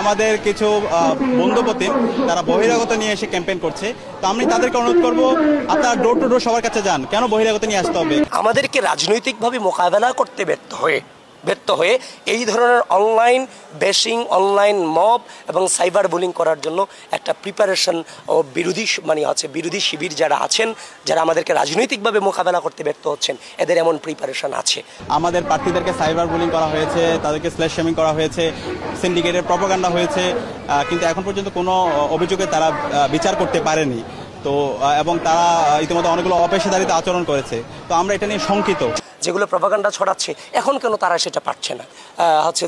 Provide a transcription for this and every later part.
আমাদের কিছু বন্ধুপ্রতিম তারা বহিরাগত নিয়ে এসে ক্যাম্পেইন করছে, তো আমি তাদেরকে অনুরোধ করব আপনারা ডোর টু ডোর সবার কাছে যান। কেন বহিরাগত নিয়ে আসতে হবে? আমাদেরকে রাজনৈতিকভাবে মোকাবেলা করতে ব্যর্থ হয়ে এই ধরনের অনলাইন বেশিং, অনলাইন মব এবং সাইবার বুলিং করার জন্য একটা প্রিপারেশন ও বিরোধী শিবির যারা আছেন, যারা আমাদেরকে রাজনৈতিকভাবে মোকাবেলা করতে ব্যর্থ হচ্ছেন, এদের এমন প্রিপারেশন আছে। আমাদের প্রার্থীদেরকে সাইবার বুলিং করা হয়েছে, তাদেরকে স্ল্যাশ শেমিং করা হয়েছে, সিন্ডিকেটের প্রপাগান্ডা হয়েছে, কিন্তু এখন পর্যন্ত কোনো অভিযোগে তারা বিচার করতে পারেনি। তো এবং তারা ইতিমধ্যে অনেকগুলো অপেশাদারিতা আচরণ করেছে। তো আমরা এটা নিয়ে শঙ্কিত। যেগুলো প্রপাগান্ডা ছড়াচ্ছে এখন কেন তারা সেটা পারছে না?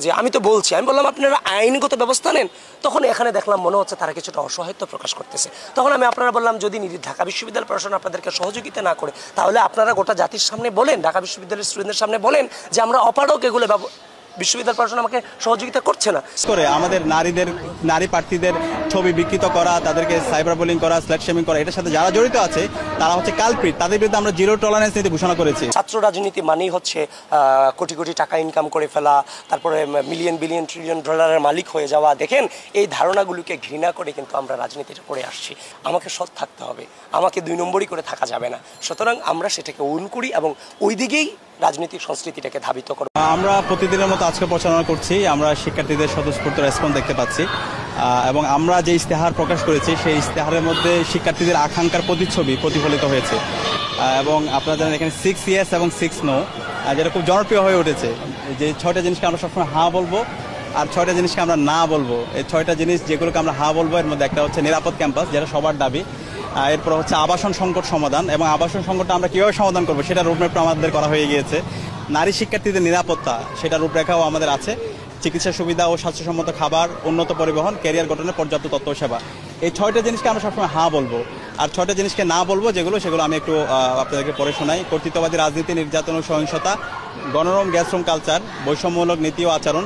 যে আমি তো বলছি, আমি বললাম আপনারা আইনগত ব্যবস্থা নেন। তখন এখানে দেখলাম মনে হচ্ছে তারা কিছুটা অসহায়ত্ব প্রকাশ করতেছে। তখন আমি আপনারা বললাম, যদি ঢাকা বিশ্ববিদ্যালয় প্রশাসন আপনাদেরকে সহযোগিতা না করে, তাহলে আপনারা গোটা জাতির সামনে বলেন, ঢাকা বিশ্ববিদ্যালয়ের স্টুডেন্টদের সামনে বলেন যে আমরা অপারক, এগুলো বিশ্ববিদ্যালয় প্রশাসন আমাকে সহযোগিতা করছে না। করে আমাদের নারী প্রার্থীদের ছবি বিকৃত করা, তাদেরকে সাইবার বুলিং করা, স্ল্যাশ শেমিং করা, এটার সাথে যারা জড়িত আছে তারা হচ্ছে কালপ্রিট। তাদের বিরুদ্ধে আমরা জিরো টলারেন্স নীতি ঘোষণা করেছি। ছাত্র রাজনীতি মানেই হচ্ছে কোটি কোটি টাকা ইনকাম করে ফেলা, তারপরে মিলিয়ন বিলিয়ন ট্রিলিয়ন ডলারের মালিক হয়ে যাওয়া। দেখেন, এই ধারণাগুলোকে ঘৃণা করে কিন্তু আমরা রাজনীতিটা করে আসছি। আমাকে সৎ থাকতে হবে, আমাকে 2 নম্বরই করে থাকা যাবে না। সুতরাং আমরা সেটাকে ওন করি এবং ওই দিকেই রাজনৈতিক সংস্কৃতিটাকে ধাবিত করব। আমরা প্রতিদিনের মতো আজকে প্রচারণা করছি। আমরা শিক্ষার্থীদের স্বতঃস্ফূর্ত রেসপন্স দেখতে পাচ্ছি এবং আমরা যে ইশতেহার প্রকাশ করেছি সেই ইশতেহারের মধ্যে শিক্ষার্থীদের আকাঙ্ক্ষার প্রতিচ্ছবি প্রতিফলিত হয়েছে। এবং আপনারা জানেন এখানে 6 ইয়েস এবং 6 নো, যেটা খুব জনপ্রিয় হয়ে উঠেছে, যে 6টা জিনিসকে আমরা সবসময় হ্যাঁ বলবো আর 6টা জিনিসকে আমরা না বলবো। এই 6টা জিনিস যেগুলোকে আমরা হ্যাঁ বলবো, এর মধ্যে একটা হচ্ছে নিরাপদ ক্যাম্পাস, যেটা সবার দাবি। এরপর হচ্ছে আবাসন সংকট সমাধান, এবং আবাসন সংকটটা আমরা কীভাবে সমাধান করবো সেটা রূপরেখা আমাদের করা হয়ে গিয়েছে। নারী শিক্ষার্থীদের নিরাপত্তা, সেটা রূপরেখাও আমাদের আছে। চিকিৎসা সুবিধা ও স্বাস্থ্যসম্মত খাবার, উন্নত পরিবহন, ক্যারিয়ার গঠনের পর্যাপ্ত তথ্য সেবা। এই 6টা জিনিসকে আমরা সবসময় হ্যাঁ বলবো, আর 6টা জিনিসকে না বলবো সেগুলো আমি একটু আপনাদেরকে পড়ে শোনাই। কর্তৃত্ববাদী রাজনীতি, নির্যাতন ও সহিংসতা, গণরম গ্যাসরুম কালচার, বৈষম্যমূলক নীতি ও আচরণ,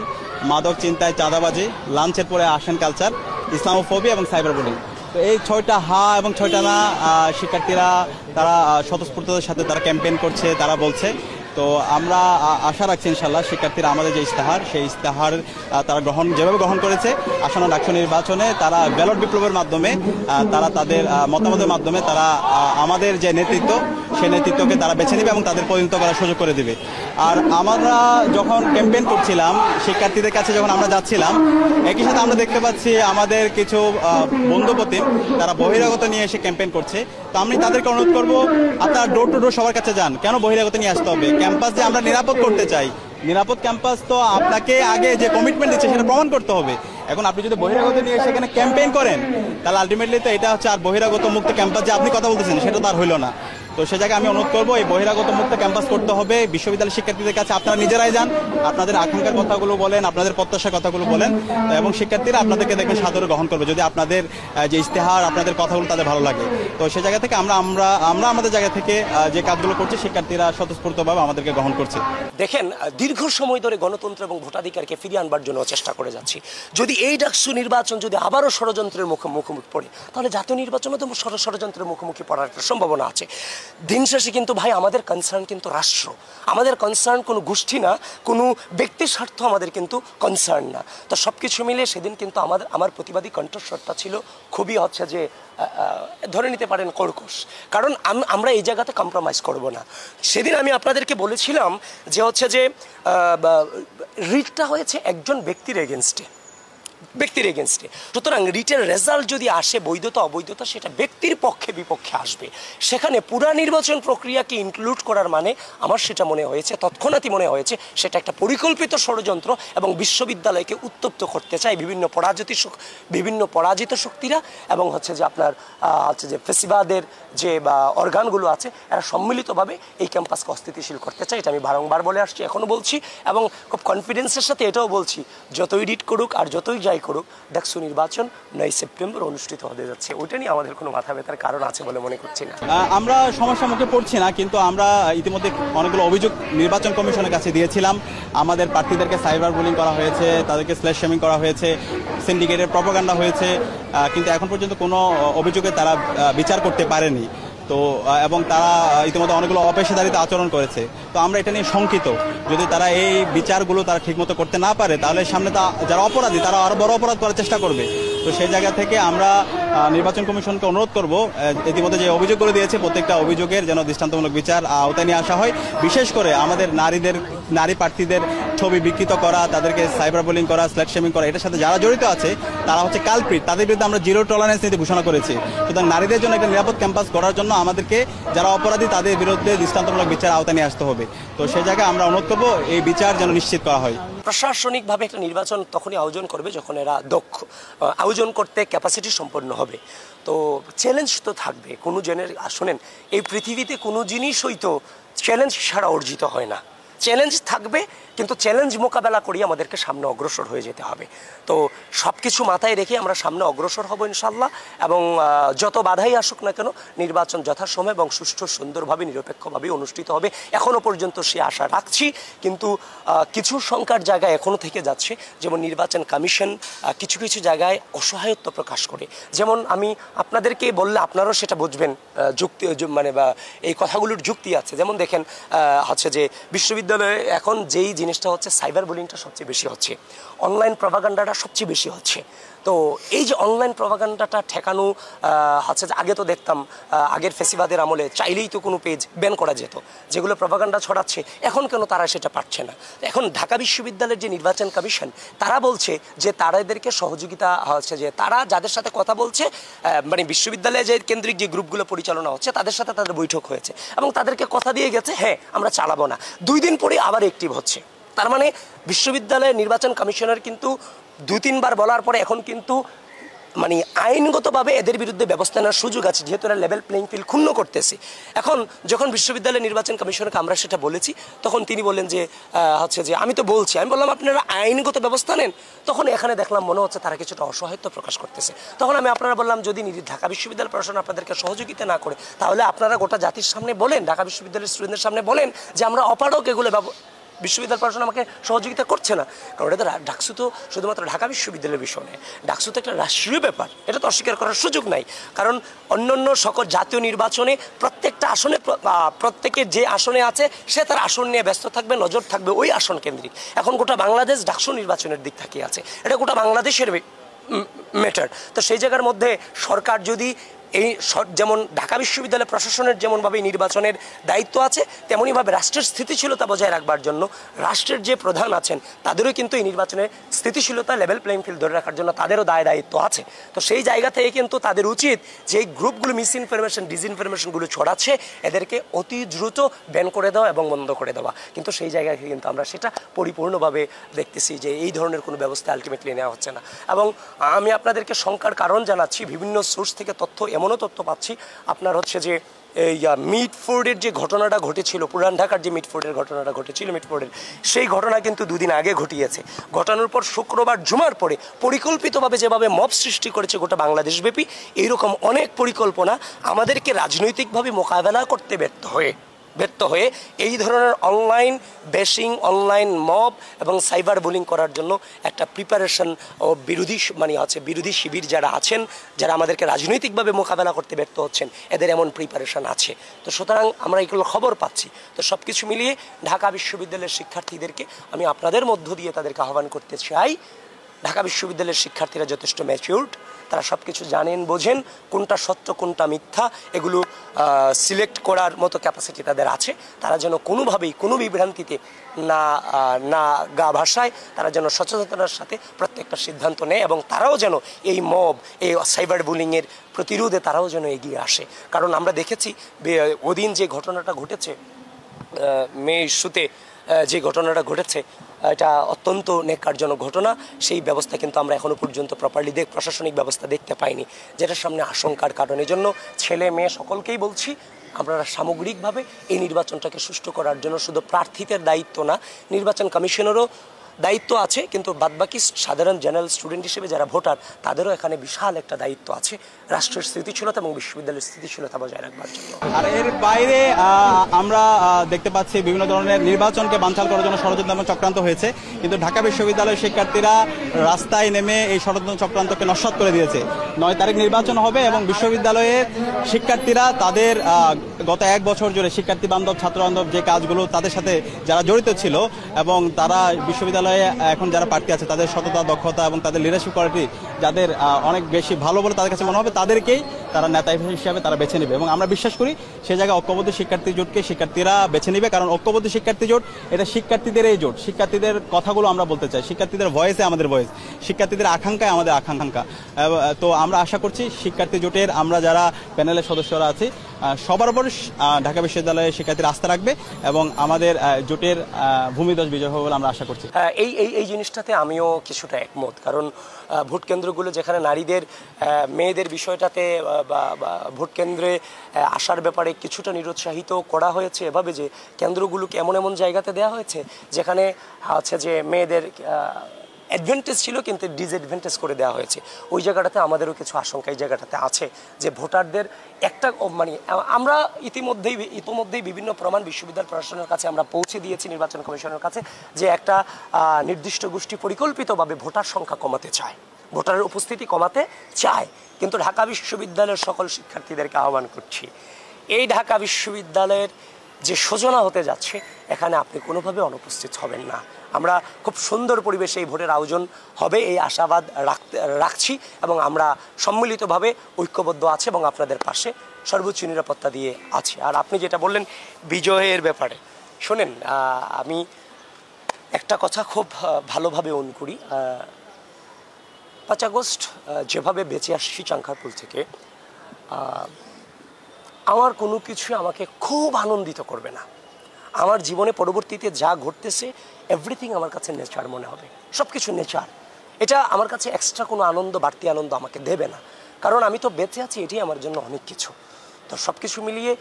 মাদক চিন্তায় চাঁদাবাজি, লাঞ্চের পরে আসেন কালচার, ইসলামোফোবিয়া এবং সাইবার বুলিং। তো এই 6টা হ্যাঁ এবং 6টা না শিক্ষার্থীরা তারা স্বতঃস্ফূর্ততার সাথে তারা ক্যাম্পেইন করছে, তারা বলছে। তো আমরা আশা রাখছি ইনশাল্লাহ শিক্ষার্থীরা আমাদের যে ইশতেহার, সেই ইশতেহার তারা যেভাবে গ্রহণ করেছে, আসন্ন ডাকসু নির্বাচনে তারা ব্যালট বিপ্লবের মাধ্যমে তারা তাদের মতামতের মাধ্যমে তারা আমাদের যে নেতৃত্ব, সেই নেতৃত্বকে তারা বেছে নেবে এবং তাদের পরিণত করার সুযোগ করে দেবে। আর আমরা যখন ক্যাম্পেইন করছিলাম, শিক্ষার্থীদের কাছে যখন আমরা যাচ্ছিলাম, একই সাথে আমরা দেখতে পাচ্ছি আমাদের কিছু বন্ধুপ্রতিম তারা বহিরাগত নিয়ে এসে ক্যাম্পেইন করছে। তো আমি তাদেরকে অনুরোধ করব আপনারা ডোর টু ডোর সবার কাছে যান। কেন বহিরাগত নিয়ে আসতে হবে? ক্যাম্পাস যে আমরা নিরাপদ করতে চাই, নিরাপদ ক্যাম্পাস তো আপনাকে আগে যে কমিটমেন্ট দিচ্ছে সেটা প্রমাণ করতে হবে। এখন আপনি যদি বহিরাগত নিয়ে সেখানে ক্যাম্পেইন করেন, তাহলে আলটিমেটলি তো এটা হচ্ছে আর বহিরাগত মুক্ত ক্যাম্পাস যে আপনি কথা বলতেছেন সেটা তো আর হইল না। তো সে জায়গায় আমি অনুরোধ করবো এই বহিরাগত মুক্ত ক্যাম্পাস করতে হবে। বিশ্ববিদ্যালয়ের শিক্ষার্থীদের কাছে আপনারা নিজেরাই যান, আপনাদের আকাঙ্ক্ষার কথাগুলো বলেন, আপনাদের প্রত্যাশার কথাগুলো বলেন, এবং শিক্ষার্থীরা আপনাদেরকে দেখবেন সাদরে গ্রহণ করবে যদি আপনাদের যে ইশতেহার, আপনাদের কথাগুলো তাদের ভালো লাগে। তো সে জায়গা থেকে আমরা আমাদের জায়গা থেকে যে কাজগুলো করছি, শিক্ষার্থীরা স্বতঃস্ফূর্তভাবে আমাদেরকে গ্রহণ করছে। দেখেন, দীর্ঘ সময় ধরে গণতন্ত্র এবং ভোটাধিকারকে ফিরিয়ে আনবার জন্য চেষ্টা করে যাচ্ছি। যদি এই ডাকসু নির্বাচন যদি আবারও ষড়যন্ত্রের মুখোমুখি পড়ে, তাহলে জাতীয় নির্বাচনে তো ষড়যন্ত্রের মুখোমুখি পড়ার একটা সম্ভাবনা আছে। দিন শেষে কিন্তু ভাই আমাদের কনসার্ন কিন্তু রাষ্ট্র, আমাদের কনসার্ন কোনো গোষ্ঠী না, কোনো ব্যক্তির স্বার্থ আমাদের কিন্তু কনসার্ন না। তো সব কিছু মিলে সেদিন কিন্তু আমার প্রতিবাদী কণ্ঠস্বরটা ছিল খুবই যে ধরে নিতে পারেন কর্কশ, কারণ আমরা এই জায়গাতে কম্প্রোমাইজ করব না। সেদিন আমি আপনাদেরকে বলেছিলাম যে রিটটা হয়েছে একজন ব্যক্তির এগেনস্টে। সুতরাং রিটের রেজাল্ট যদি আসে, বৈধতা অবৈধতা সেটা ব্যক্তির পক্ষে বিপক্ষে আসবে। সেখানে পুরা নির্বাচন প্রক্রিয়াকে ইনক্লুড করার মানে আমার সেটা মনে হয়েছে, তৎক্ষণাৎই মনে হয়েছে সেটা একটা পরিকল্পিত ষড়যন্ত্র এবং বিশ্ববিদ্যালয়কে উত্তপ্ত করতে চায় বিভিন্ন পরাজিত শক্তিরা, এবং যে আপনার যে ফেসিবাদের যে অর্গানগুলো আছে, এরা সম্মিলিতভাবে এই ক্যাম্পাসকে অস্থিতিশীল করতে চায়। এটা আমি বারংবার বলে আসছি, এখনও বলছি, এবং খুব কনফিডেন্সের সাথে এটাও বলছি, যতই রিট করুক আর যতই যাই করুক, ডাকসু নির্বাচন 9 সেপ্টেম্বর অনুষ্ঠিত হতে যাচ্ছে। ওইটা নিয়ে আমাদের কোনো মাথা ব্যথার কারণ আছে বলে মনে করছি না। আমরা সমস্যার মুখে পড়ছি না, কিন্তু আমরা ইতিমধ্যে অনেকগুলো অভিযোগ নির্বাচন কমিশনের কাছে দিয়েছিলাম। আমাদের প্রার্থীদেরকে সাইবার বুলিং করা হয়েছে, তাদেরকে স্ল্যাশ শেমিং করা হয়েছে, সিন্ডিকেটের প্রপাগান্ডা হয়েছে, কিন্তু এখন পর্যন্ত কোনো অভিযোগে তারা বিচার করতে পারেনি। তো এবং তারা ইতিমধ্যে অনেকগুলো অপেশাদারিতা আচরণ করেছে। তো আমরা এটা নিয়ে শঙ্কিত, যদি তারা এই বিচারগুলো তারা ঠিকমতো করতে না পারে তাহলে সামনে যারা অপরাধী তারা আরো বড় অপরাধ করার চেষ্টা করবে। তো সেই জায়গা থেকে আমরা নির্বাচন কমিশনকে অনুরোধ করব, ইতিমধ্যে যে অভিযোগগুলো দিয়েছে প্রত্যেকটা অভিযোগের যেন দৃষ্টান্তমূলক বিচার আওতায় নিয়ে আসা হয়। বিশেষ করে আমাদের নারী প্রার্থীদের ছবি বিকৃত করা, তাদেরকে সাইবার বুলিং করা, স্ল্যাট শেমিং করা, এটার সাথে যারা জড়িত আছে তারা হচ্ছে কালপ্রিট, তাদের বিরুদ্ধে আমরা জিরো টলারেন্স নীতি ঘোষণা করেছি। সুতরাং নারীদের জন্য একটা নিরাপদ ক্যাম্পাস করার জন্য আমাদেরকে যারা অপরাধী তাদের বিরুদ্ধে দৃষ্টান্তমূলক বিচার আওতায় নিয়ে আসতে হবে। তো সেই জায়গায় আমরা অনুরোধ করব এই বিচার যেন নিশ্চিত করা হয়। প্রশাসনিকভাবে একটা নির্বাচন তখনই আয়োজন করবে যখন এরা দক্ষ, আয়োজন করতে ক্যাপাসিটি সম্পন্ন হবে। তো চ্যালেঞ্জ তো থাকবে কোনো শোনেন, এই পৃথিবীতে কোনো জিনিসই তো চ্যালেঞ্জ ছাড়া অর্জিত হয় না। চ্যালেঞ্জ থাকবে, কিন্তু চ্যালেঞ্জ মোকাবেলা করিয়ে আমাদেরকে সামনে অগ্রসর হয়ে যেতে হবে। তো সব কিছু মাথায় রেখে আমরা সামনে অগ্রসর হব ইনশাল্লাহ। এবং যত বাধাই আসুক না কেন নির্বাচন যথাসময়ে এবং সুষ্ঠু সুন্দরভাবে নিরপেক্ষভাবে অনুষ্ঠিত হবে, এখনও পর্যন্ত সে আশা রাখছি। কিন্তু কিছু শঙ্কার জায়গায় এখনও থেকে যাচ্ছে, যেমন নির্বাচন কমিশন কিছু কিছু জায়গায় অসহায়ত্ব প্রকাশ করে। যেমন আমি আপনাদেরকে বললে আপনারাও সেটা বুঝবেন, যুক্তি মানে বা এই কথাগুলোর যুক্তি আছে। যেমন দেখেন হচ্ছে যে বিশ্ববিদ্যালয়ে এখন যেই জিনিসটা হচ্ছে সাইবার বুলিংটা সবচেয়ে বেশি হচ্ছে, অনলাইন প্রপাগান্ডাটা সবচেয়ে বেশি হচ্ছে। তো এই যে অনলাইন প্রপাগান্ডাটা ঠেকানো হচ্ছে, আগে তো দেখতাম আগের ফেসিবাদের আমলে চাইলেই তো কোনো পেজ ব্যান করা যেত যেগুলো প্রপাগান্ডা ছড়াচ্ছে, এখন কেন তারা সেটা পারছে না? এখন ঢাকা বিশ্ববিদ্যালয়ের যে নির্বাচন কমিশন তারা বলছে যে তাদেরকে সহযোগিতা হচ্ছে, যে তারা যাদের সাথে কথা বলছে মানে বিশ্ববিদ্যালয়ে যে কেন্দ্রিক যে গ্রুপগুলো পরিচালনা হচ্ছে তাদের সাথে তাদের বৈঠক হয়েছে এবং তাদেরকে কথা দিয়ে গেছে হ্যাঁ আমরা চালাবো না, 2 দিন পরে আবার অ্যাক্টিভ হচ্ছে। তার মানে বিশ্ববিদ্যালয়ের নির্বাচন কমিশনার কিন্তু 2-3 বার বলার পরে এখন কিন্তু মানে আইনগতভাবে এদের বিরুদ্ধে ব্যবস্থা নেওয়ার সুযোগ আছে, যেহেতু এরা লেভেল প্লেইং ফিল্ড ক্ষুণ্ণ করতেছে। এখন যখন বিশ্ববিদ্যালয়ের নির্বাচন কমিশনকে আমরা সেটা বলেছি, তখন তিনি বললেন যে হচ্ছে যে আমি তো বলছি, আমি বললাম আপনারা আইনগত ব্যবস্থা নেন। তখন এখানে দেখলাম মনে হচ্ছে তারা কিছুটা অসহায়ত্ব প্রকাশ করতেছে। তখন আমি আপনারা বললাম যদি ঢাকা বিশ্ববিদ্যালয় প্রশাসন আপনাদেরকে সহযোগিতা না করে তাহলে আপনারা গোটা জাতির সামনে বলেন, ঢাকা বিশ্ববিদ্যালয়ের স্টুডেন্টদের সামনে বলেন যে আমরা অপারক, এগুলো বিশ্ববিদ্যালয় প্রশাসন আমাকে সহযোগিতা করছে না। কারণ এটা ডাকসু তো শুধুমাত্র ঢাকা বিশ্ববিদ্যালয়ের বিষয় নয়, ডাকসু তো একটা রাষ্ট্রীয় ব্যাপার, এটা তো অস্বীকার করার সুযোগ নাই। কারণ অন্যান্য সকল জাতীয় নির্বাচনে প্রত্যেকটা আসনে প্রত্যেকের যে আসনে আছে সে তার আসন নিয়ে ব্যস্ত থাকবে, নজর থাকবে ওই আসন কেন্দ্রিক। এখন গোটা বাংলাদেশ ডাকসু নির্বাচনের দিক তাকিয়ে আছে, এটা গোটা বাংলাদেশের ম্যাটার। তো সেই জায়গার মধ্যে সরকার যদি এই যেমন ঢাকা বিশ্ববিদ্যালয় প্রশাসনের যেমনভাবে নির্বাচনের দায়িত্ব আছে, তেমনইভাবে রাষ্ট্রের স্থিতিশীলতা বজায় রাখবার জন্য রাষ্ট্রের যে প্রধান আছেন তাদেরও কিন্তু এই নির্বাচনের স্থিতিশীলতা লেভেল প্লেইং ফিল্ড ধরে রাখার জন্য তাদেরও দায়িত্ব আছে। তো সেই জায়গা থেকে কিন্তু তাদের উচিত যে গ্রুপগুলো মিস ইনফরমেশন ডিসইনফরমেশনগুলো ছড়াচ্ছে এদেরকে অতি দ্রুত ব্যান করে দেওয়া এবং বন্ধ করে দেওয়া। কিন্তু সেই জায়গায় কিন্তু আমরা সেটা পরিপূর্ণভাবে দেখতেছি যে এই ধরনের কোনো ব্যবস্থা আলটিমেটলি নেওয়া হচ্ছে না। এবং আমি আপনাদেরকে শঙ্কার কারণ জানাচ্ছি, বিভিন্ন সোর্স থেকে এমনও তথ্য পাচ্ছি আপনার হচ্ছে যে এই মিটফোর্ডের যে ঘটনাটা ঘটেছিল, পুরান ঢাকার যে মিটফোর্ডের ঘটনাটা ঘটেছিল, মিটফোর্ডের সেই ঘটনা কিন্তু 2 দিন আগে ঘটিয়েছে। ঘটানোর পর শুক্রবার জুমার পরে পরিকল্পিতভাবে যেভাবে মব সৃষ্টি করেছে গোটা বাংলাদেশব্যাপী, এইরকম অনেক পরিকল্পনা আমাদেরকে রাজনৈতিকভাবে মোকাবেলা করতে ব্যর্থ হয়ে এই ধরনের অনলাইন বেশিং, অনলাইন মব এবং সাইবার বুলিং করার জন্য একটা প্রিপারেশন ও বিরোধী শিবির যারা আছেন, যারা আমাদেরকে রাজনৈতিকভাবে মোকাবেলা করতে ব্যর্থ হচ্ছেন, এদের এমন প্রিপারেশন আছে। তো সুতরাং আমরা এগুলো খবর পাচ্ছি। তো সব কিছু মিলিয়ে ঢাকা বিশ্ববিদ্যালয়ের শিক্ষার্থীদেরকে আমি আপনাদের মধ্য দিয়ে তাদেরকে আহ্বান করতে চাই, ঢাকা বিশ্ববিদ্যালয়ের শিক্ষার্থীরা যথেষ্ট ম্যাচিউরড, তারা সব কিছু জানেন, বোঝেন, কোনটা সত্য কোনটা মিথ্যা এগুলো সিলেক্ট করার মতো ক্যাপাসিটি তাদের আছে। তারা যেন কোনোভাবেই কোনো বিভ্রান্তিতে না গা ভাসায়, তারা যেন সচেতনতার সাথে প্রত্যেকটা সিদ্ধান্ত নেয় এবং তারাও যেন এই মব, এই সাইবার বুলিংয়ের প্রতিরোধে তারাও যেন এগিয়ে আসে। কারণ আমরা দেখেছি ওদিন যে ঘটনাটা ঘটেছে, মে ইস্যুতে যে ঘটনাটা ঘটেছে, এটা অত্যন্ত ন্যাক্কারজনক ঘটনা। সেই ব্যবস্থা কিন্তু আমরা এখনও পর্যন্ত প্রপারলি প্রশাসনিক ব্যবস্থা দেখতে পাইনি, যেটার সামনে আশঙ্কার কারণ। এই জন্য ছেলে মেয়ে সকলকেই বলছি, আপনারা সামগ্রিকভাবে এই নির্বাচনটাকে সুষ্ঠু করার জন্য শুধু প্রার্থীদের দায়িত্ব না, নির্বাচন কমিশনেরও দায়িত্ব আছে, কিন্তু বাদবাকি সাধারণ জেনারেল স্টুডেন্ট হিসেবে যারা ভোটার তাদেরও এখানে বিশাল একটা দায়িত্ব আছে রাষ্ট্রের স্থিতিশীলতা এবং বিশ্ববিদ্যালয়ের স্থিতিশীলতা বজায় রাখবার জন্য। আর এর বাইরে আমরা দেখতে পাচ্ছি বিভিন্ন ধরনের নির্বাচনকে বানচাল করার জন্য ষড়যন্ত্র এবং চক্রান্ত হয়েছে, কিন্তু ঢাকা বিশ্ববিদ্যালয়ের শিক্ষার্থীরা রাস্তায় নেমে এই ষড়যন্ত্র চক্রান্তকে নস্যাৎ করে দিয়েছে। 9 তারিখ নির্বাচন হবে এবং বিশ্ববিদ্যালয়ের শিক্ষার্থীরা তাদের গত 1 বছর জুড়ে শিক্ষার্থী বান্ধব ছাত্র বান্ধব যে কাজগুলো তাদের সাথে যারা জড়িত ছিল এবং তারা বিশ্ববিদ্যালয়ে এখন যারা প্রার্থী আছে তাদের সততা, দক্ষতা এবং তাদের লিডারশিপ কোয়ালিটি যাদের অনেক বেশি ভালো বলে তাদের কাছে মনে হবে, তাদেরকেই তারা নেতা হিসেবে তারা বেছে নেবে। এবং আমরা বিশ্বাস করি সেই জায়গায় ঐক্যবদ্ধ শিক্ষার্থী জোটকে শিক্ষার্থীরা বেছে নেবে, কারণ ঐক্যবদ্ধ শিক্ষার্থী জোট এটা শিক্ষার্থীদের এই জোট। শিক্ষার্থীদের কথাগুলো আমরা বলতে চাই, শিক্ষার্থীদের ভয়েসে আমাদের ভয়েস, শিক্ষার্থীদের আকাঙ্ক্ষায় আমাদের আকাঙ্ক্ষা। তো আমরা আশা করছি শিক্ষার্থী জোটের আমরা যারা প্যানেলের সদস্যরা আছি সবার উপর ঢাকা বিশ্ববিদ্যালয়ের শিক্ষার্থীরা আস্থা রাখবে এবং আমাদের জোটের ভূমিধস বিজয় হবে বলে আমরা আশা করছি। এই জিনিসটাতে আমিও কিছুটা একমত, কারণ ভোট কেন্দ্রগুলো যেখানে নারীদের মেয়েদের বিষয়টাতে বা ভোট কেন্দ্রে আসার ব্যাপারে কিছুটা নিরুৎসাহিত করা হয়েছে এভাবে যে কেন্দ্রগুলোকে এমন এমন জায়গাতে দেওয়া হয়েছে যেখানে হচ্ছে যে মেয়েদের অ্যাডভান্টেজ ছিল কিন্তু ডিসঅ্যাডভান্টেজ করে দেওয়া হয়েছে। ওই জায়গাটাতে আমাদেরও কিছু আশঙ্কা এই জায়গাটাতে আছে যে ভোটারদের একটা মানে আমরা ইতিমধ্যেই বিভিন্ন প্রমাণ বিশ্ববিদ্যালয় প্রশাসনের কাছে আমরা পৌঁছে দিয়েছি, নির্বাচন কমিশনের কাছে, যে একটা নির্দিষ্ট গোষ্ঠী পরিকল্পিতভাবে ভোটার সংখ্যা কমাতে চায়, ভোটারের উপস্থিতি কমাতে চায়। কিন্তু ঢাকা বিশ্ববিদ্যালয়ের সকল শিক্ষার্থীদেরকে আহ্বান করছি, এই ঢাকা বিশ্ববিদ্যালয়ের যে সূচনা হতে যাচ্ছে এখানে আপনি কোনোভাবে অনুপস্থিত হবেন না। আমরা খুব সুন্দর পরিবেশে এই ভোটের আয়োজন হবে এই আশাবাদ রাখছি এবং আমরা সম্মিলিতভাবে ঐক্যবদ্ধ আছি এবং আপনাদের পাশে সর্বোচ্চ নিরাপত্তা দিয়ে আছি। আর আপনি যেটা বললেন বিজয়ের ব্যাপারে, শোনেন আমি একটা কথা খুব ভালোভাবে অন করি। 5 আগস্ট যেভাবে বেঁচে আসছি চাঙ্কারপুল থেকে, আমার কোনো কিছুই আমাকে খুব আনন্দিত করবে না। আমার জীবনে পরবর্তীতে যা ঘটতেছে এভরিথিং আমার কাছে নেচার মনে হবে, সব কিছু নেচার। এটা আমার কাছে এক্সট্রা কোনো আনন্দ, বাড়তি আনন্দ আমাকে দেবে না, কারণ আমি তো বেঁচে আছি, এটাই আমার জন্য অনেক কিছু। তো সব কিছু মিলিয়ে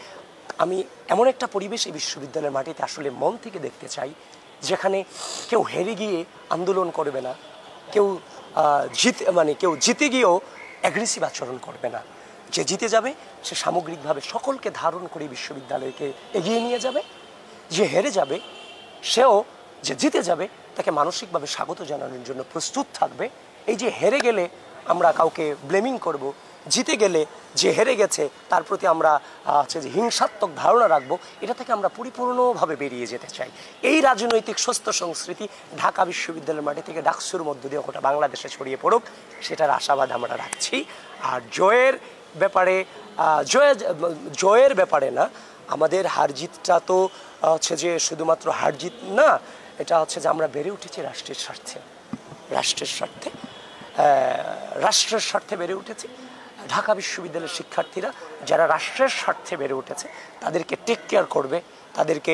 আমি এমন একটা পরিবেশ এই বিশ্ববিদ্যালয়ের মাটিতে আসলে মন থেকে দেখতে চাই যেখানে কেউ হেরে গিয়ে আন্দোলন করবে না, কেউ জিতে গিয়েও অ্যাগ্রেসিভ আচরণ করবে না। যে জিতে যাবে সে সামগ্রিকভাবে সকলকে ধারণ করে বিশ্ববিদ্যালয়কে এগিয়ে নিয়ে যাবে, যে হেরে যাবে সেও যে জিতে যাবে তাকে মানসিকভাবে স্বাগত জানানোর জন্য প্রস্তুত থাকবে। এই যে হেরে গেলে আমরা কাউকে ব্লেমিং করব, জিতে গেলে যে হেরে গেছে তার প্রতি আমরা যে হিংসাত্মক ধারণা রাখবো, এটা থেকে আমরা পরিপূর্ণভাবে বেরিয়ে যেতে চাই। এই রাজনৈতিক সুস্থ সংস্কৃতি ঢাকা বিশ্ববিদ্যালয়ের মাটি থেকে ডাকসুর মধ্য দিয়ে গোটা বাংলাদেশে ছড়িয়ে পড়ুক, সেটার আশাবাদ আমরা রাখছি। আর জয়ের ব্যাপারে না, আমাদের হার জিতটা তো হচ্ছে যে শুধুমাত্র হার জিত না, এটা হচ্ছে যে আমরা বেড়ে উঠেছি রাষ্ট্রের স্বার্থে বেড়ে উঠেছি। ঢাকা বিশ্ববিদ্যালয়ের শিক্ষার্থীরা যারা রাষ্ট্রের স্বার্থে বেড়ে উঠেছে তাদেরকে টেক কেয়ার করবে, তাদেরকে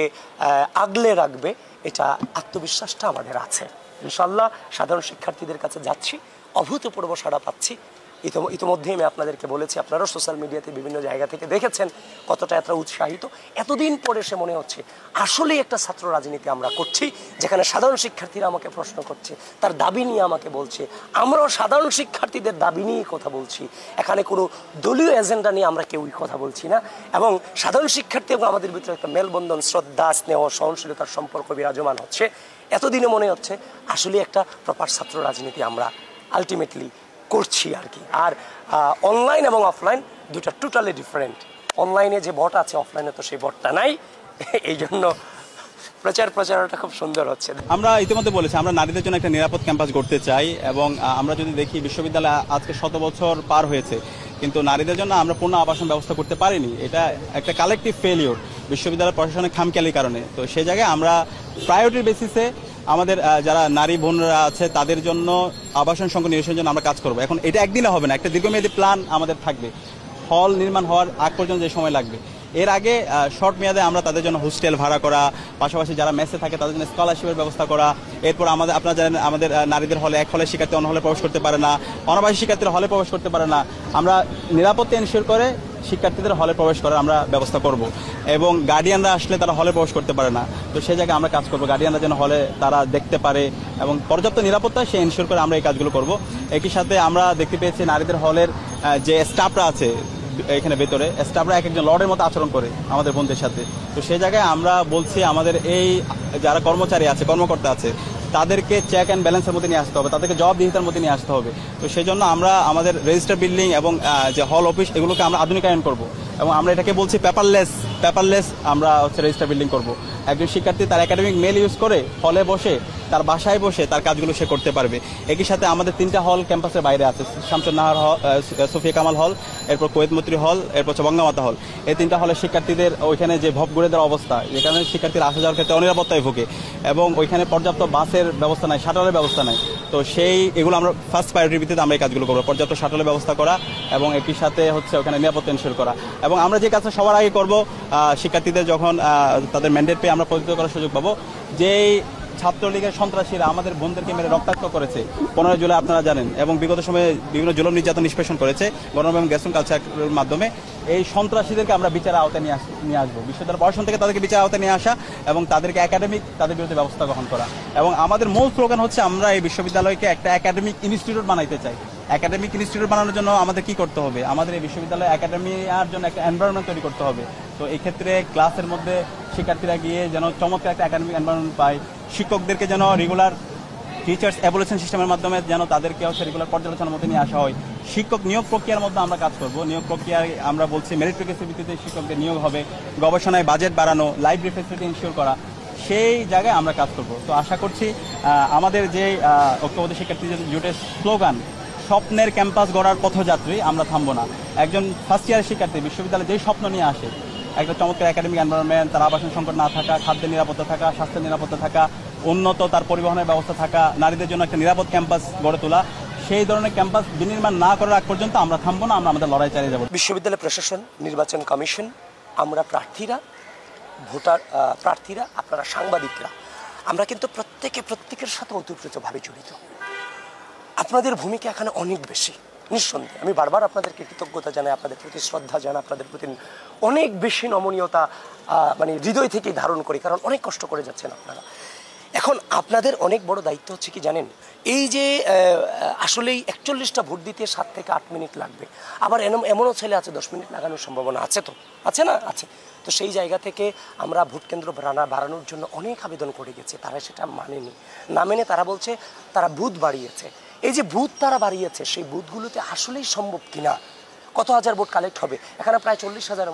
আগলে রাখবে, এটা আত্মবিশ্বাসটা আমাদের আছে। ইনশাল্লাহ সাধারণ শিক্ষার্থীদের কাছে যাচ্ছি, অভূতপূর্ব সাড়া পাচ্ছি। ইতিমধ্যেই আমি আপনাদেরকে বলেছি, আপনারাও সোশ্যাল মিডিয়াতে বিভিন্ন জায়গা থেকে দেখেছেন কতটা এত উৎসাহিত। এতদিন পরে সে মনে হচ্ছে আসলেই একটা ছাত্র রাজনীতি আমরা করছি, যেখানে সাধারণ শিক্ষার্থীরা আমাকে প্রশ্ন করছে, তার দাবি নিয়ে আমাকে বলছে, আমরাও সাধারণ শিক্ষার্থীদের দাবি নিয়েই কথা বলছি। এখানে কোনো দলীয় এজেন্ডা নিয়ে আমরা কেউই কথা বলছি না, এবং সাধারণ শিক্ষার্থী এবং আমাদের ভিতরে একটা মেলবন্ধন, শ্রদ্ধা, স্নেহ, সহনশীলতার সম্পর্ক বিরাজমান হচ্ছে। এতদিনে মনে হচ্ছে আসলে একটা প্রপার ছাত্র রাজনীতি আমরা আলটিমেটলি করছি আর কি। আর অনলাইন এবং অফলাইন দুটা টোটালি ডিফারেন্ট। অনলাইনে যে ভোট আছে অফলাইনে তো সেই ভোটটা নাই, এই জন্য প্রচারটা খুব সুন্দর হচ্ছে। আমরা ইতিমধ্যে বলেছি আমরা নারীদের জন্য একটা নিরাপদ ক্যাম্পাস গড়তে চাই, এবং আমরা যদি দেখি বিশ্ববিদ্যালয় আজকে 100 বছর পার হয়েছে কিন্তু নারীদের জন্য আমরা পূর্ণ আবাসন ব্যবস্থা করতে পারিনি। এটা একটা কালেকটিভ ফেলিওর বিশ্ববিদ্যালয় প্রশাসনের খামখেয়ালির কারণে। তো সেই জায়গায় আমরা প্রায়োরিটির বেসিসে আমাদের যারা নারী বোনরা আছে তাদের জন্য আবাসন সংকট নিরসনের জন্য আমরা কাজ করব। এখন এটা একদিনে হবে না, একটা দীর্ঘমেয়াদী প্ল্যান আমাদের থাকবে। হল নির্মাণ হওয়ার আগ পর্যন্ত যে সময় লাগবে, এর আগে শর্ট মেয়াদে আমরা তাদের জন্য হোস্টেল ভাড়া করা, পাশাপাশি যারা মেসে থাকে তাদের জন্য স্কলারশিপের ব্যবস্থা করা। এরপর আপনারা জানেন আমাদের নারীদের হলে এক হলে শিক্ষার্থী অন্য হলে প্রবেশ করতে পারে না, অনাবাসী শিক্ষার্থীরা হলে প্রবেশ করতে পারে না। আমরা নিরাপত্তা এনশিওর করে শিক্ষার্থীদের হলে প্রবেশ করার আমরা ব্যবস্থা করব এবং গার্ডিয়ানরা আসলে তারা হলে প্রবেশ করতে পারে না, তো সেই জায়গায় আমরা কাজ করব গার্ডিয়ানরা যেন হলে তারা দেখতে পারে এবং পর্যাপ্ত নিরাপত্তা সে এনশিওর করে আমরা এই কাজগুলো করব। একই সাথে আমরা দেখতে পেয়েছি নারীদের হলের যে স্টাফরা আছে এখানে ভেতরে, স্টাফরা এক একজন লর্ডের মতো আচরণ করে আমাদের বোনদের সাথে। তো সেই জায়গায় আমরা বলছি আমাদের এই যারা কর্মচারী আছে, কর্মকর্তা আছে, তাদেরকে চেক অ্যান্ড ব্যালেন্সের মধ্যে নিয়ে আসতে হবে, তাদেরকে জবাবদিহিতার মধ্যে নিয়ে আসতে হবে। তো সেই জন্য আমরা আমাদের রেজিস্টার বিল্ডিং এবং যে হল অফিস এগুলোকে আমরা আধুনিকায়ন করব এবং আমরা এটাকে বলছি পেপারলেস আমরা হচ্ছে রেজিস্টার বিল্ডিং করব। একজন শিক্ষার্থী তার একাডেমিক মেল ইউজ করে হলে বসে তার বাসায় বসে তার কাজগুলো সে করতে পারবে। একই সাথে আমাদের 3টা হল ক্যাম্পাসের বাইরে আছে, শামসুন নাহার হল, সুফিয়া কামাল হল, এরপর কোয়েত মৈত্রী হল, এরপর হচ্ছে বঙ্গমাতা হল। এই 3টা হলে শিক্ষার্থীদের ওইখানে যে ভব গড়ে দেওয়ার অবস্থা, যেখানে শিক্ষার্থীরা আসা যাওয়ার ক্ষেত্রে অনিরাপত্তায় ভোগে এবং ওইখানে পর্যাপ্ত বাসের ব্যবস্থা নাই, শাটলের ব্যবস্থা নাই। তো এগুলো আমরা ফার্স্ট প্রায়োরিটির ভিত্তিতে আমরা এই কাজগুলো করবো, পর্যাপ্ত শাটলের ব্যবস্থা করা এবং একই সাথে হচ্ছে ওখানে নিরাপত্তা এনশিওর করা। এবং আমরা যে কাজটা সবার আগে করব, শিক্ষার্থীদের যখন তাদের ম্যান্ডেট পেয়ে আমরা প্রতিনিধিত্ব করার সুযোগ পাবো, যেই ছাত্রলীগের সন্ত্রাসীরা আমাদের বোনদেরকে মেরে রক্তাক্ত করেছে 15 জুলাই আপনারা জানেন, এবং বিগত সময়ে বিভিন্ন জুলুম নির্যাতন নিষ্পেষণ করেছে গণরম এবং গ্যাসন কালচারের মাধ্যমে, এই সন্ত্রাসীদেরকে আমরা বিচারের আওতায় নিয়ে আসবো। বিশ্ববিদ্যালয় প্রশাসন থেকে তাদেরকে বিচারের আওতায় নিয়ে আসা এবং তাদেরকে তাদের বিরুদ্ধে ব্যবস্থা গ্রহণ করা। এবং আমাদের মূল স্লোগান হচ্ছে আমরা এই বিশ্ববিদ্যালয়কে একটা একাডেমিক ইনস্টিটিউট বানাইতে চাই। একাডেমিক ইনস্টিটিউট বানানোর জন্য আমাদের কি করতে হবে? আমাদের এই বিশ্ববিদ্যালয় একাডেমিয়ার জন্য একটা এনভায়রনমেন্ট তৈরি করতে হবে। তো এই ক্ষেত্রে ক্লাসের মধ্যে শিক্ষার্থীরা গিয়ে যেন চমৎকার একটা একাডেমিক এনভায়রনমেন্ট পায়, শিক্ষকদেরকে যেন রেগুলার টিচার্স এভলিউশন সিস্টেমের মাধ্যমে যেন তাদেরকে হচ্ছে রেগুলার পর্যালোচনার মধ্যে নিয়ে আসা হয়। শিক্ষক নিয়োগ প্রক্রিয়ার মধ্যে আমরা কাজ করব। নিয়োগ প্রক্রিয়ায় আমরা বলছি মেরিটোরিয়াসের ভিত্তিতে শিক্ষকদের নিয়োগ হবে, গবেষণায় বাজেট বাড়ানো, লাইব্রেরি ফেসিলিটি ইনশিওর করা, সেই জায়গায় আমরা কাজ করব। তো আশা করছি আমাদের যে ঐক্যবদ্ধ শিক্ষার্থী জোটের স্লোগান স্বপ্নের ক্যাম্পাস গড়ার পথযাত্রী, আমরা থামবো না। একজন ফার্স্ট ইয়ারের শিক্ষার্থী বিশ্ববিদ্যালয়ে যেই স্বপ্ন নিয়ে আসে, একটা চমৎকার একাডেমিক এনভায়রনমেন্ট, তার আবাসন সংকট না থাকা, খাদ্যের নিরাপত্তা থাকা, স্বাস্থ্যের নিরাপত্তা থাকা, উন্নত তার পরিবহনের ব্যবস্থা থাকা, নারীদের জন্য একটা নিরাপদ ক্যাম্পাস গড়ে তোলা, সেই ধরনের ক্যাম্পাস বিনির্মাণ না করার আগ পর্যন্ত আমরা থামবো না, আমরা আমাদের লড়াই চালিয়ে যাব। বিশ্ববিদ্যালয় প্রশাসন, নির্বাচন কমিশন, আমরা প্রার্থীরা, আপনারা সাংবাদিকরা, আমরা কিন্তু প্রত্যেকের সাথে ওতপ্রোতভাবে জড়িত। আপনাদের ভূমিকা এখানে অনেক বেশি, নিঃসন্দেহে। আমি বারবার আপনাদেরকে কৃতজ্ঞতা জানাই, আপনাদের প্রতি শ্রদ্ধা জানাই, আপনাদের প্রতি অনেক বেশি নমনীয়তা মানে হৃদয় থেকেই ধারণ করি, কারণ অনেক কষ্ট করে যাচ্ছেন আপনারা। এখন আপনাদের অনেক বড় দায়িত্ব হচ্ছে কি জানেন, এই যে আসলেই 41টা ভোট দিতে 7 থেকে 8 মিনিট লাগবে, আবার এমনও ছেলে আছে 10 মিনিট লাগানোর সম্ভাবনা আছে, তো আছে না? আছে। তো সেই জায়গা থেকে আমরা ভোট কেন্দ্র বাড়ানোর জন্য অনেক আবেদন করে গেছি, তারা সেটা মানেনি। না মেনে তারা বলছে তারা বুথ বাড়িয়েছে। এই যে বুথ তারা বাড়িয়েছে, সেই বুথগুলোতে আসলেই সম্ভব কিনা, কত হাজার ভোট কালেক্ট হবে? এখানে প্রায় 40,000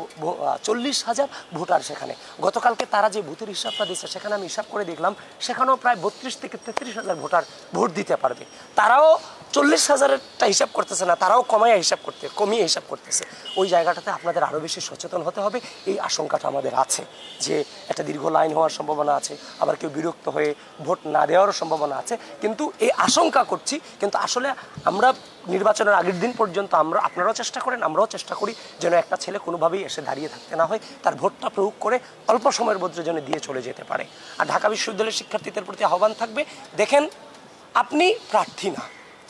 ভোটার। সেখানে গতকালকে তারা যে ভোটের হিসাবটা দিচ্ছে, সেখানে আমি হিসাব করে দেখলাম সেখানেও প্রায় 32 থেকে 33,000 ভোটার ভোট দিতে পারবে। তারাও 40,000-টা হিসাব করতেছে না, তারাও কমিয়ে হিসাব করতেছে। ওই জায়গাটাতে আপনাদের আরও বেশি সচেতন হতে হবে। এই আশঙ্কাটা আমাদের আছে যে একটা দীর্ঘ লাইন হওয়ার সম্ভাবনা আছে, আবার কেউ বিরক্ত হয়ে ভোট না দেওয়ারও সম্ভাবনা আছে। কিন্তু এই আশঙ্কা করছি, কিন্তু আসলে আমরা নির্বাচনের আগের দিন পর্যন্ত আপনারাও চেষ্টা করেন, আমরাও চেষ্টা করি যেন একটা ছেলে কোনোভাবেই এসে দাঁড়িয়ে থাকতে না হয়, তার ভোটটা প্রয়োগ করে অল্প সময়ের মধ্যে যেন দিয়ে চলে যেতে পারে। আর ঢাকা বিশ্ববিদ্যালয়ের শিক্ষার্থীদের প্রতি আহ্বান থাকবে, দেখেন আপনি প্রার্থী না,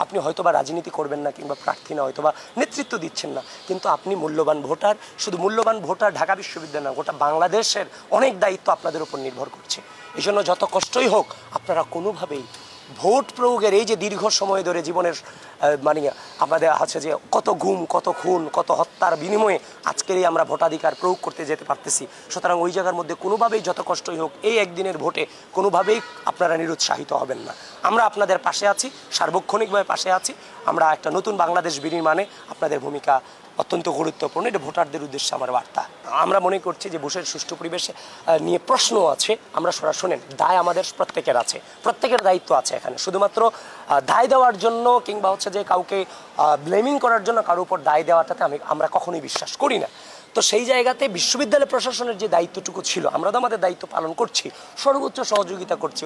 আপনি হয়তোবা রাজনীতি করবেন না কিংবা প্রার্থী না, হয়তোবা নেতৃত্ব দিচ্ছেন না, কিন্তু আপনি মূল্যবান ভোটার। শুধু মূল্যবান ভোটার ঢাকা বিশ্ববিদ্যালয় না, গোটা বাংলাদেশের অনেক দায়িত্ব আপনাদের উপর নির্ভর করছে। এই জন্য যত কষ্টই হোক আপনারা কোনোভাবেই ভোট প্রয়োগের এই যে দীর্ঘ সময় ধরে জীবনের মানে আমাদের আছে যে কত গুম, কত খুন, কত হত্যার বিনিময়ে আজকেরই আমরা ভোটাধিকার প্রয়োগ করতে যেতে পারতেছি। সুতরাং ওই জায়গার মধ্যে কোনোভাবেই যত কষ্টই হোক এই একদিনের ভোটে কোনোভাবেই আপনারা নিরুৎসাহিত হবেন না। আমরা আপনাদের পাশে আছি, সার্বক্ষণিকভাবে পাশে আছি। আমরা একটা নতুন বাংলাদেশ বিনির্মাণে আপনাদের ভূমিকা অত্যন্ত গুরুত্বপূর্ণ। এটা ভোটারদের উদ্দেশ্যে আমার বার্তা। আমরা মনে করছি যে ভোটের সুষ্ঠু পরিবেশে নিয়ে প্রশ্ন আছে, আমরা শোনেন দায় আমাদের প্রত্যেকের আছে, প্রত্যেকের দায়িত্ব আছে এখানে। শুধুমাত্র দায় দেওয়ার জন্য কিংবা হচ্ছে যে কাউকে ব্লেমিং করার জন্য কারোর উপর দায় দেওয়াটাতে আমরা কখনোই বিশ্বাস করি না। তো সেই জায়গাতে বিশ্ববিদ্যালয় প্রশাসনের যে দায়িত্বটুকু ছিল, আমরা তো আমাদের দায়িত্ব পালন করছি, সর্বোচ্চ সহযোগিতা করছি।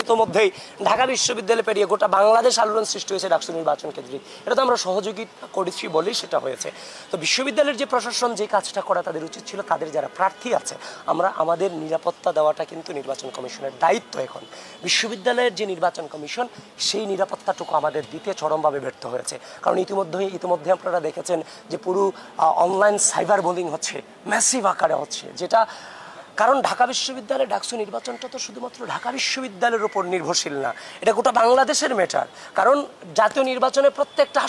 ইতোমধ্যেই ঢাকা বিশ্ববিদ্যালয় পেরিয়ে গোটা বাংলাদেশ আলোড়ন সৃষ্টি হয়েছে ডাকসু নির্বাচন কেন্দ্রিক। এটা তো আমরা সহযোগিতা করেছি বলেই সেটা হয়েছে। তো বিশ্ববিদ্যালয়ের যে প্রশাসন যে কাজটা করা তাদের উচিত ছিল, তাদের যারা প্রার্থী আছে আমরা আমাদের নিরাপত্তা দেওয়াটা কিন্তু নির্বাচন কমিশনের দায়িত্ব। এখন বিশ্ববিদ্যালয়ের যে নির্বাচন কমিশন সেই নিরাপত্তাটুকু আমাদের দিতে চরমভাবে ব্যর্থ হয়েছে। কারণ ইতিমধ্যে আপনারা দেখেছেন যে পুরো অনলাইন সাইবার বুলিং হচ্ছে, ম্যাসিভ আকারে হচ্ছে, যেটা কারণ ঢাকা বিশ্ববিদ্যালয়ের ডাকসু নির্বাচনটা তো শুধুমাত্র ঢাকা বিশ্ববিদ্যালয়ের উপর নির্ভরশীল না, এটা গোটা বাংলাদেশের ম্যাটার। কারণ জাতীয় নির্বাচনে প্রত্যেকটা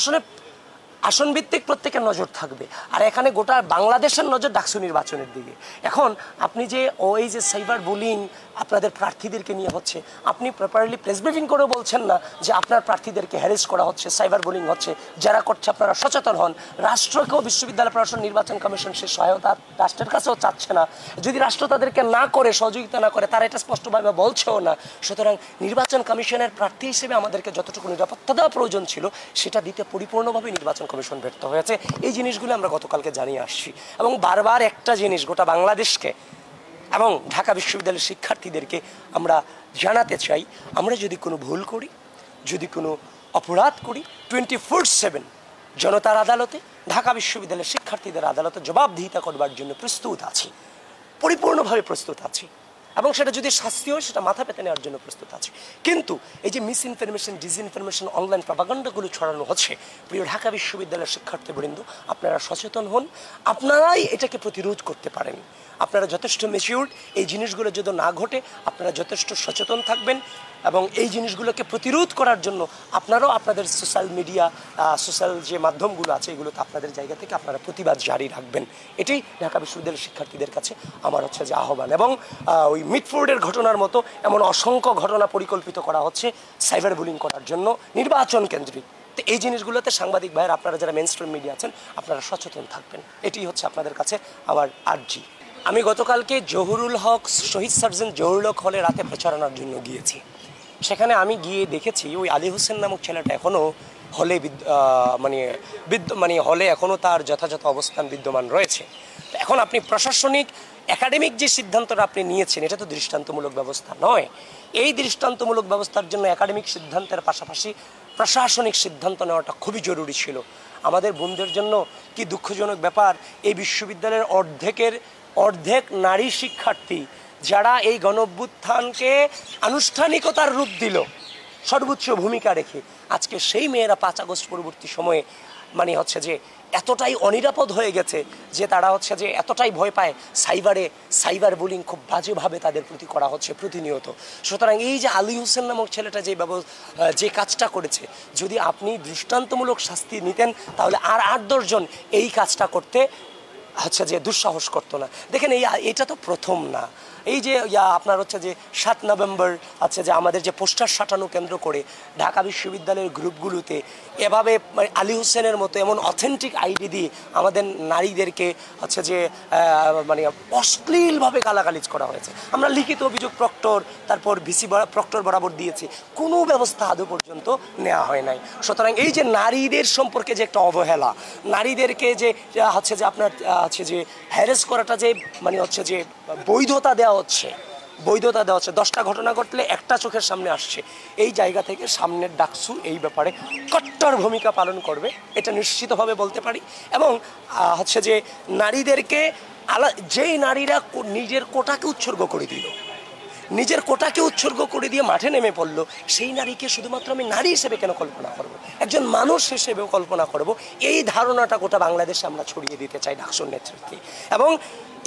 আসন ভিত্তিক প্রত্যেকের নজর থাকবে, আর এখানে গোটা বাংলাদেশের নজর ডাকসু নির্বাচনের দিকে। এখন আপনি যে ওই যে সাইবার বুলিং আপনাদের প্রার্থীদেরকে নিয়ে হচ্ছে, আপনি প্রপারলি প্রেস ব্রিফিং করে বলছেন না যে আপনার প্রার্থীদেরকে হ্যারেস করা হচ্ছে, সাইবার বুলিং হচ্ছে। যারা করছে আপনারা সচেতন হন। রাষ্ট্রকেও বিশ্ববিদ্যালয় প্রশাসন নির্বাচন কমিশন সে সহায়তা রাষ্ট্রের কাছেও চাচ্ছে না। যদি রাষ্ট্র তাদেরকে না করে, সহযোগিতা না করে, তারা এটা স্পষ্টভাবে বলছেও না। সুতরাং নির্বাচন কমিশনের প্রার্থী হিসেবে আমাদেরকে যতটুকু নিরাপত্তা দেওয়া প্রয়োজন ছিল সেটা দিতে পরিপূর্ণভাবে নির্বাচন কমিশন ব্যর্থ হয়েছে। এই জিনিসগুলো আমরা গতকালকে জানিয়ে আসছি এবং বারবার একটা জিনিস গোটা বাংলাদেশকে এবং ঢাকা বিশ্ববিদ্যালয়ের শিক্ষার্থীদেরকে আমরা জানাতে চাই, আমরা যদি কোনো ভুল করি, যদি কোনো অপরাধ করি, 24/7 জনতার আদালতে, ঢাকা বিশ্ববিদ্যালয়ের শিক্ষার্থীদের আদালতে জবাবদিহিতা করবার জন্য প্রস্তুত আছি, পরিপূর্ণভাবে প্রস্তুত আছি। এবং সেটা যদি শাস্তি হয় সেটা মাথা পেতে নেওয়ার জন্য প্রস্তুত আছে। কিন্তু এই যে মিস ইনফরমেশন, ডিসইনফরমেশন, অনলাইন প্রপাগান্ডাগুলো ছড়ানো হচ্ছে, প্রিয় ঢাকা বিশ্ববিদ্যালয়ের শিক্ষার্থীবৃন্দ, আপনারা সচেতন হন, আপনারাই এটাকে প্রতিরোধ করতে পারেন। আপনারা যথেষ্ট ম্যাচিউরড, এই জিনিসগুলো যদি না ঘটে আপনারা যথেষ্ট সচেতন থাকবেন এবং এই জিনিসগুলোকে প্রতিরোধ করার জন্য আপনারাও আপনাদের সোশ্যাল মিডিয়া, সোশ্যাল যে মাধ্যমগুলো আছে এগুলোতে আপনাদের জায়গা থেকে আপনারা প্রতিবাদ জারি রাখবেন। এটাই ঢাকা বিশ্ববিদ্যালয়ের শিক্ষার্থীদের কাছে আমার হচ্ছে যে আহ্বান। এবং ওই মিটফোর্ডের ঘটনার মতো এমন অসংখ্য ঘটনা পরিকল্পিত করা হচ্ছে সাইবার বুলিং করার জন্য নির্বাচন কেন্দ্রিক। তো এই জিনিসগুলোতে সাংবাদিক ভাইয়ের, আপনারা যারা মেইন স্ট্রিম মিডিয়া আছেন, আপনারা সচেতন থাকবেন। এটি হচ্ছে আপনাদের কাছে আমার আর্জি। আমি গতকালকে জহুরুল হক, শহীদ সার্জন জহুরুল হক হলে রাতে প্রচারণার জন্য গিয়েছি। সেখানে আমি গিয়ে দেখেছি ওই আলী হোসেন নামক ছেলেটা এখনও হলে হলে এখনও তার যথাযথ অবস্থান বিদ্যমান রয়েছে। তো এখন আপনি প্রশাসনিক একাডেমিক যে সিদ্ধান্তটা আপনি নিয়েছেন এটা তো দৃষ্টান্তমূলক ব্যবস্থা নয়। এই দৃষ্টান্তমূলক ব্যবস্থার জন্য একাডেমিক সিদ্ধান্তের পাশাপাশি প্রশাসনিক সিদ্ধান্ত নেওয়াটা খুবই জরুরি ছিল। আমাদের বোনদের জন্য কি দুঃখজনক ব্যাপার, এই বিশ্ববিদ্যালয়ের অর্ধেক নারী শিক্ষার্থী যারা এই গণঅভ্যুত্থানকে আনুষ্ঠানিকতার রূপ দিল সর্বোচ্চ ভূমিকা রেখে, আজকে সেই মেয়েরা 5 আগস্ট পরবর্তী সময়ে হচ্ছে যে এতটাই অনিরাপদ হয়ে গেছে যে তারা হচ্ছে যে এতটাই ভয় পায়, সাইবার বুলিং খুব বাজেভাবে তাদের প্রতি করা হচ্ছে প্রতিনিয়ত। সুতরাং এই যে আলী হোসেন নামক ছেলেটা যে কাজটা করেছে, যদি আপনি দৃষ্টান্তমূলক শাস্তি নিতেন তাহলে আর 8-10 জন এই কাজটা করতে হচ্ছে যে দুঃসাহস করতো না। দেখেন এটা তো প্রথম না। এই যে আপনার হচ্ছে যে 7 নভেম্বর আছে যে আমাদের যে পোস্টার সাটানো কেন্দ্র করে ঢাকা বিশ্ববিদ্যালয়ের গ্রুপগুলোতে এভাবে আলী হোসেনের মতো এমন অথেন্টিক আইডি দিয়ে আমাদের নারীদেরকে হচ্ছে যে অশ্লীলভাবে গালাগালিজ করা হয়েছে। আমরা লিখিত অভিযোগ তারপর ভিসি প্রক্টর বরাবর দিয়েছি, কোনো ব্যবস্থা আদৌ পর্যন্ত নেওয়া হয় নাই। সুতরাং এই যে নারীদের সম্পর্কে যে একটা অবহেলা, নারীদেরকে যে হচ্ছে যে আপনার হচ্ছে যে হ্যারেস করাটা যে হচ্ছে যে বৈধতা দেওয়া হচ্ছে 10টা ঘটনা ঘটলে একটা চোখের সামনে আসছে, এই জায়গা থেকে সামনের ডাকসু এই ব্যাপারে কট্টর ভূমিকা পালন করবে, এটা নিশ্চিতভাবে বলতে পারি। এবং হচ্ছে যে নারীদেরকে যেই নারীরা নিজের কোটাকে উৎসর্গ করে দিয়ে মাঠে নেমে পড়লো, সেই নারীকে শুধুমাত্র আমি নারী হিসেবে কেন কল্পনা করব, একজন মানুষ হিসেবেও কল্পনা করব, এই ধারণাটা গোটা বাংলাদেশে আমরা ছড়িয়ে দিতে চাই ডাকসুর নেতৃত্বে। এবং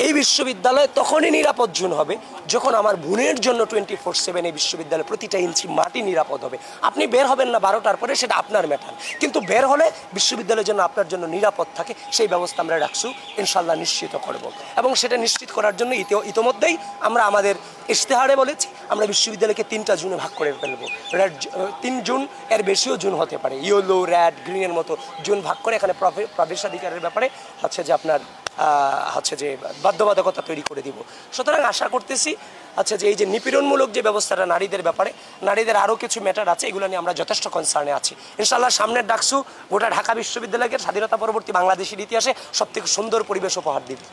এই বিশ্ববিদ্যালয় তখনই নিরাপদ জোন হবে যখন আমার বোনের জন্য 24/7 এই বিশ্ববিদ্যালয়ে প্রতিটা ইঞ্চি মাটি নিরাপদ হবে। আপনি বের হবেন না 12টার পরে, সেটা আপনার ম্যাটার, কিন্তু বের হলে বিশ্ববিদ্যালয়ের জন্য আপনার জন্য নিরাপদ থাকে সেই ব্যবস্থা আমরা ডাকসু ইনশাল্লাহ নিশ্চিত করব। এবং সেটা নিশ্চিত করার জন্য ইতোমধ্যেই আমরা আমাদের ইশতেহারে বলেছি আমরা বিশ্ববিদ্যালয়কে 3টা জোনে ভাগ করে ফেলবো। 3 জুন, এর বেশিও জুন হতে পারে, ইয়েলো, রেড, গ্রিনের মতো জোন ভাগ করে এখানে প্রবেশাধিকারের ব্যাপারে হচ্ছে যে আপনার হচ্ছে যে বাধ্যবাধকতা তৈরি করে দিব। সুতরাং আশা করতেছি যে এই যে নিপীড়নমূলক যে ব্যবস্থাটা নারীদের ব্যাপারে, নারীদের আরও কিছু ম্যাটার আছে, এগুলো নিয়ে আমরা যথেষ্ট কনসার্নে আছি। ইনশাআল্লাহ সামনের ডাকসু গোটা ঢাকা বিশ্ববিদ্যালয়কে স্বাধীনতা পরবর্তী বাংলাদেশের ইতিহাসে সবথেকে সুন্দর পরিবেশ উপহার দিবে।